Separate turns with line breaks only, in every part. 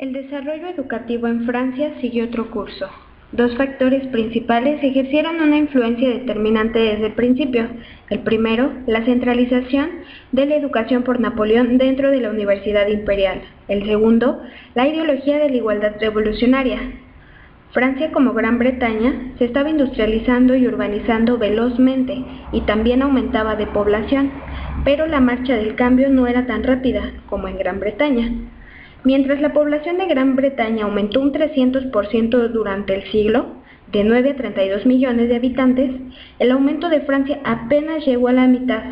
El desarrollo educativo en Francia siguió otro curso. Dos factores principales ejercieron una influencia determinante desde el principio. El primero, la centralización de la educación por Napoleón dentro de la Universidad Imperial. El segundo, la ideología de la igualdad revolucionaria. Francia, como Gran Bretaña, se estaba industrializando y urbanizando velozmente y también aumentaba de población, pero la marcha del cambio no era tan rápida como en Gran Bretaña. Mientras la población de Gran Bretaña aumentó un 300% durante el siglo, de 9 a 32 millones de habitantes, el aumento de Francia apenas llegó a la mitad,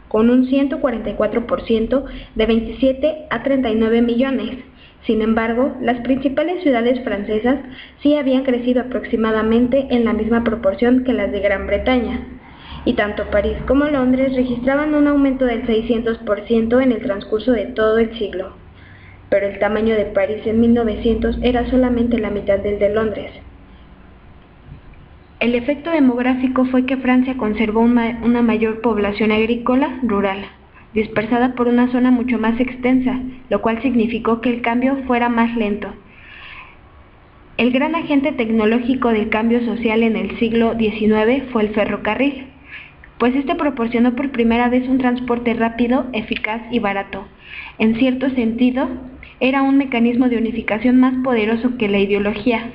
con un 144% de 27 a 39 millones. Sin embargo, las principales ciudades francesas sí habían crecido aproximadamente en la misma proporción que las de Gran Bretaña, y tanto París como Londres registraban un aumento del 600% en el transcurso de todo el siglo. Pero el tamaño de París en 1900 era solamente la mitad del de Londres. El efecto demográfico fue que Francia conservó una mayor población agrícola rural, dispersada por una zona mucho más extensa, lo cual significó que el cambio fuera más lento. El gran agente tecnológico del cambio social en el siglo XIX fue el ferrocarril, pues este proporcionó por primera vez un transporte rápido, eficaz y barato. En cierto sentido, era un mecanismo de unificación más poderoso que la ideología,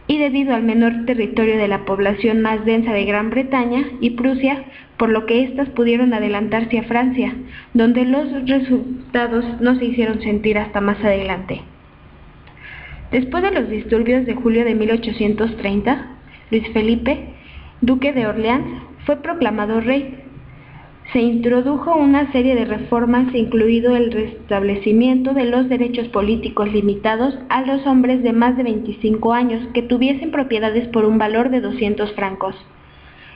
y debido al menor territorio de la población más densa de Gran Bretaña y Prusia, por lo que éstas pudieron adelantarse a Francia, donde los resultados no se hicieron sentir hasta más adelante. Después de los disturbios de julio de 1830, Luis Felipe, duque de Orleans, fue proclamado rey. Se introdujo una serie de reformas, incluido el restablecimiento de los derechos políticos limitados a los hombres de más de 25 años que tuviesen propiedades por un valor de 200 francos.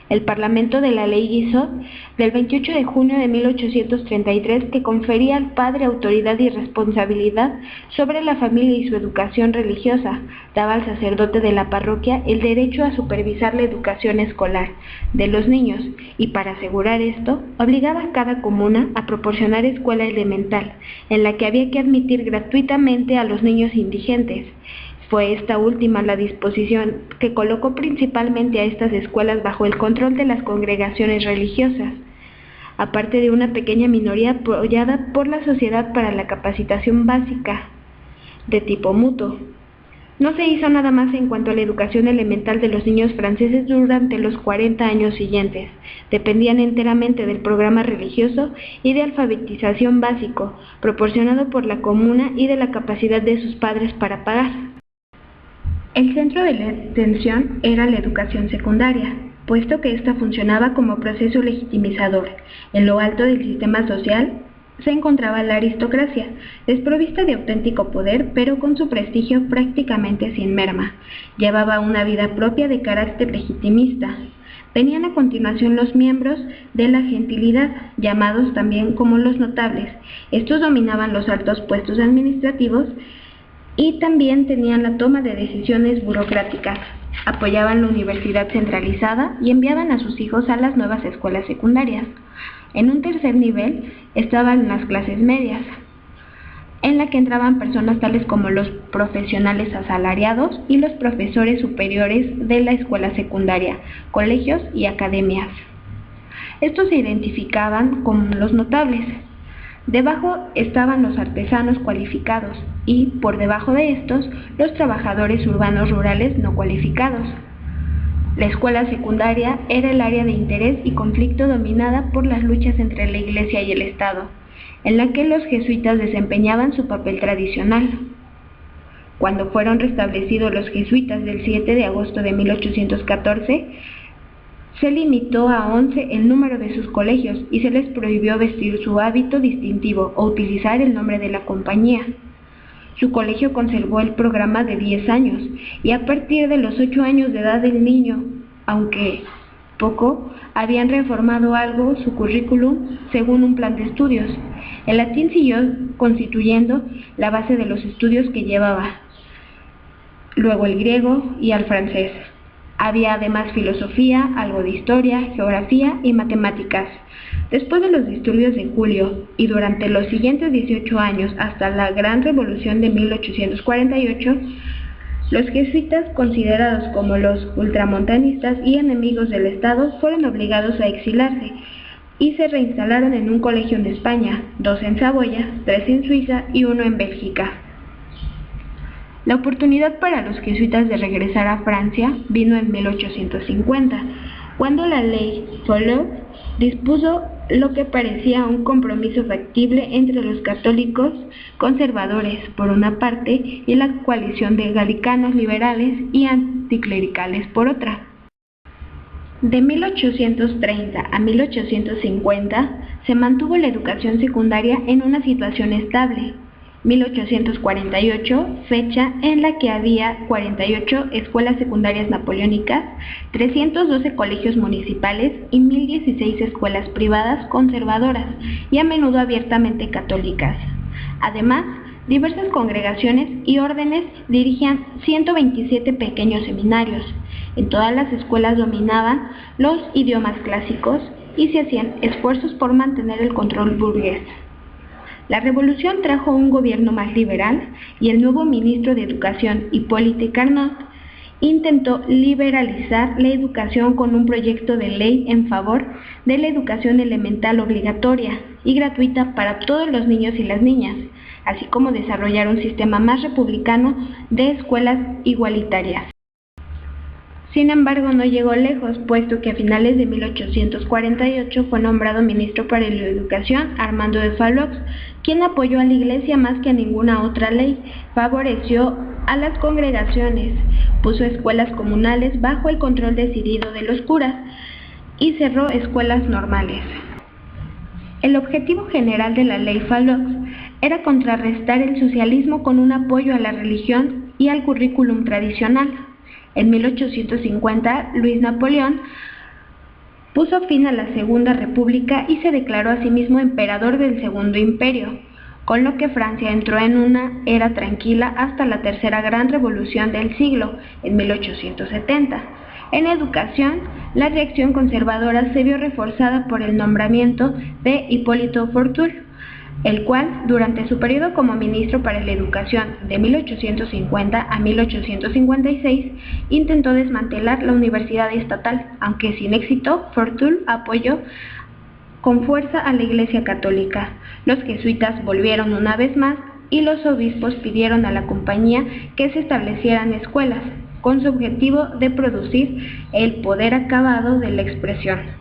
El Parlamento de la Ley Guizot del 28 de junio de 1833, que confería al padre autoridad y responsabilidad sobre la familia y su educación religiosa, daba al sacerdote de la parroquia el derecho a supervisar la educación escolar de los niños y, para asegurar esto, obligaba a cada comuna a proporcionar escuela elemental, en la que había que admitir gratuitamente a los niños indigentes. Fue esta última la disposición que colocó principalmente a estas escuelas bajo el control de las congregaciones religiosas, aparte de una pequeña minoría apoyada por la Sociedad para la Capacitación Básica, de tipo mutuo. No se hizo nada más en cuanto a la educación elemental de los niños franceses durante los 40 años siguientes. Dependían enteramente del programa religioso y de alfabetización básico, proporcionado por la comuna y de la capacidad de sus padres para pagar. El centro de la atención era la educación secundaria, puesto que ésta funcionaba como proceso legitimizador. En lo alto del sistema social se encontraba la aristocracia, desprovista de auténtico poder, pero con su prestigio prácticamente sin merma. Llevaba una vida propia de carácter legitimista. Venían a continuación los miembros de la gentilidad, llamados también como los notables. Estos dominaban los altos puestos administrativos y también tenían la toma de decisiones burocráticas, apoyaban la universidad centralizada y enviaban a sus hijos a las nuevas escuelas secundarias. En un tercer nivel estaban las clases medias, en la que entraban personas tales como los profesionales asalariados y los profesores superiores de la escuela secundaria, colegios y academias. Estos se identificaban como los notables. Debajo estaban los artesanos cualificados y, por debajo de estos, los trabajadores urbanos rurales no cualificados. La escuela secundaria era el área de interés y conflicto dominada por las luchas entre la Iglesia y el Estado, en la que los jesuitas desempeñaban su papel tradicional. Cuando fueron restablecidos los jesuitas del 7 de agosto de 1814, se limitó a 11 el número de sus colegios y se les prohibió vestir su hábito distintivo o utilizar el nombre de la compañía. Su colegio conservó el programa de 10 años y a partir de los 8 años de edad del niño, aunque poco, habían reformado algo su currículum según un plan de estudios. El latín siguió constituyendo la base de los estudios que llevaba, luego el griego y el francés. Había además filosofía, algo de historia, geografía y matemáticas. Después de los disturbios de julio y durante los siguientes 18 años hasta la Gran Revolución de 1848, los jesuitas, considerados como los ultramontanistas y enemigos del Estado, fueron obligados a exilarse y se reinstalaron en un colegio en España, 2 en Saboya, 3 en Suiza y 1 en Bélgica. La oportunidad para los jesuitas de regresar a Francia vino en 1850, cuando la ley Follot dispuso lo que parecía un compromiso factible entre los católicos conservadores, por una parte, y la coalición de gallicanos liberales y anticlericales, por otra. De 1830 a 1850 se mantuvo la educación secundaria en una situación estable. 1848, fecha en la que había 48 escuelas secundarias napoleónicas, 312 colegios municipales y 1016 escuelas privadas conservadoras y a menudo abiertamente católicas. Además, diversas congregaciones y órdenes dirigían 127 pequeños seminarios. En todas las escuelas dominaban los idiomas clásicos y se hacían esfuerzos por mantener el control burgués. La revolución trajo un gobierno más liberal y el nuevo ministro de Educación, Hippolyte Carnot, intentó liberalizar la educación con un proyecto de ley en favor de la educación elemental obligatoria y gratuita para todos los niños y las niñas, así como desarrollar un sistema más republicano de escuelas igualitarias. Sin embargo, no llegó lejos, puesto que a finales de 1848 fue nombrado ministro para la Educación Armando de Fallux, quien apoyó a la Iglesia más que a ninguna otra ley, favoreció a las congregaciones, puso escuelas comunales bajo el control decidido de los curas y cerró escuelas normales. El objetivo general de la ley Fallux era contrarrestar el socialismo con un apoyo a la religión y al currículum tradicional. En 1850, Luis Napoleón puso fin a la Segunda República y se declaró a sí mismo emperador del Segundo Imperio, con lo que Francia entró en una era tranquila hasta la Tercera Gran Revolución del siglo, en 1870. En educación, la reacción conservadora se vio reforzada por el nombramiento de Hipólito Fortuny, el cual, durante su periodo como ministro para la Educación de 1850 a 1856, intentó desmantelar la universidad estatal, aunque sin éxito. Fortuny apoyó con fuerza a la Iglesia Católica. Los jesuitas volvieron una vez más y los obispos pidieron a la compañía que se establecieran escuelas, con su objetivo de producir el poder acabado de la expresión.